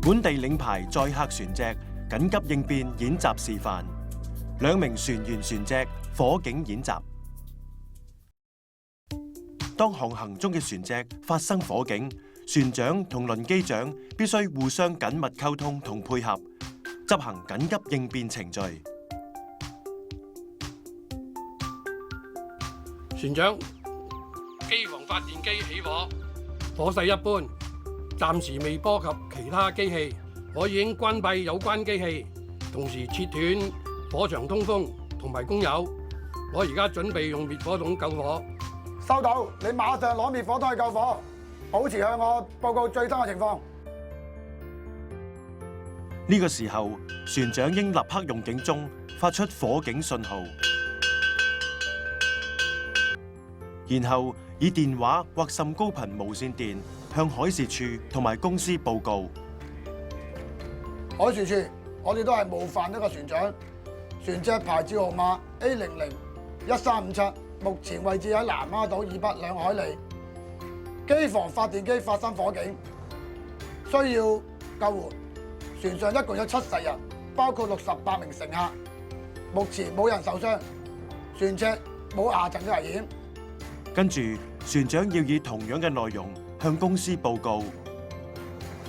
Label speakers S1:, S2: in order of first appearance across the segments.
S1: 本地領牌載客船隻緊急應變演習示範，2名船員船隻火警演習。當航行中嘅船隻發生火警，船長同輪機長必須互相緊密溝通同配合，執行緊急應變程序。
S2: 船長，機房發電機起火，火勢一般，暫時未波及其他機器。我已經關閉有關機器，同時切斷火場通風同埋供油。我而家準備用滅火筒救火。
S3: 收到，你馬上攞滅火筒去救火，保持向我報告最新嘅情況。
S1: 呢個時候，船長應立刻用警鐘發出火警信號，然後以電話或甚高頻無線電向海事處同埋公司報告。
S3: 海事處，我哋都係冒犯一個船長，船隻牌照號碼 A001357，目前位置喺南丫島以北2海里，機房發電機發生火警，需要救援。船上一共有70人，包括68名乘客，目前冇人受傷，船隻冇下沉嘅危險。
S1: 跟住，船長要以同樣嘅內容向公司報告。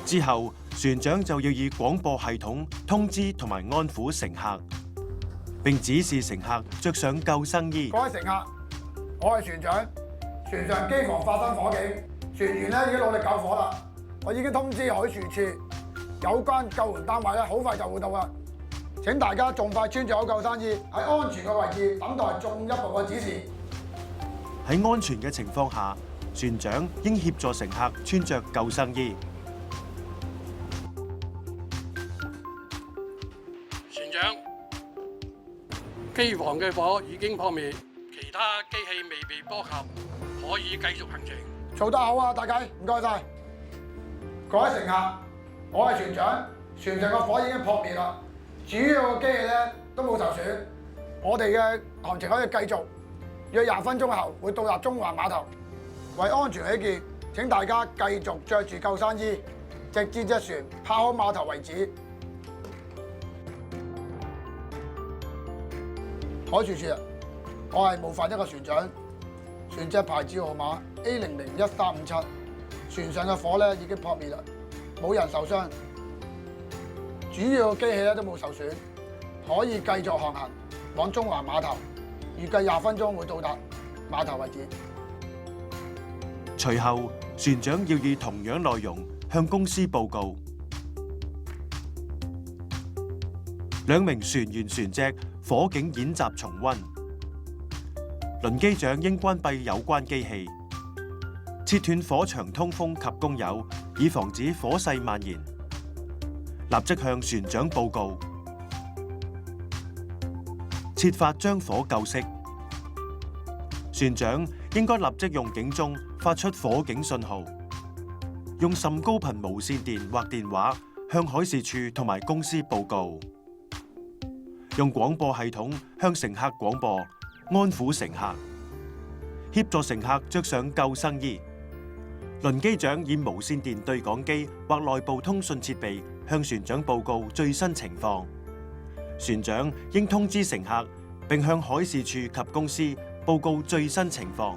S1: 之後，船長就要以廣播系統通知同埋安撫乘客，並指示乘客着上救生衣。
S3: 各位乘客，我係船長，船上機房發生火警，船員已經努力救火啦。我已經通知海事處，有關救援單位好快就會到啦。請大家盡快穿着好救生衣，喺安全嘅位置等待進一步嘅指示。
S1: 喺安全嘅情況下，船長應協助乘客穿着救生衣。
S2: 船長，機房嘅火已經撲滅，其他機器未被波及，可以繼續行程。
S3: 做得好啊，大家唔該晒。各位乘客，我係船長，船上嘅火已經撲滅啦，主要嘅機器都冇受損，我哋嘅行程可以繼續。約20分鐘後會到達中環碼頭。為安全起見，請大家繼續着住救生衣，直至隻船泊好碼頭為止。海事處，我係冒犯一個船長，船隻牌照號碼 A001357，船上嘅火已經撲滅啦，冇人受傷，主要機器都冇受損，可以繼續航行往中環碼頭。預計20分鐘會到達碼頭為止。
S1: 隨後，船長要以同樣內容向公司報告。2名船員船隻火警演習重溫。輪機長應關閉有關機器，切斷火場通風及供油，以防止火勢蔓延。立即向船長報告。設法將火救熄，船長應該立即用警鐘發出火警信號，用甚高頻無線電或電話向海事處同埋公司報告，用廣播系統向乘客廣播，安撫乘客，協助乘客着上救生衣。輪機長以無線電對講機或內部通訊設備向船長報告最新情況。船長應通知乘客，並向海事處及公司報告最新情況。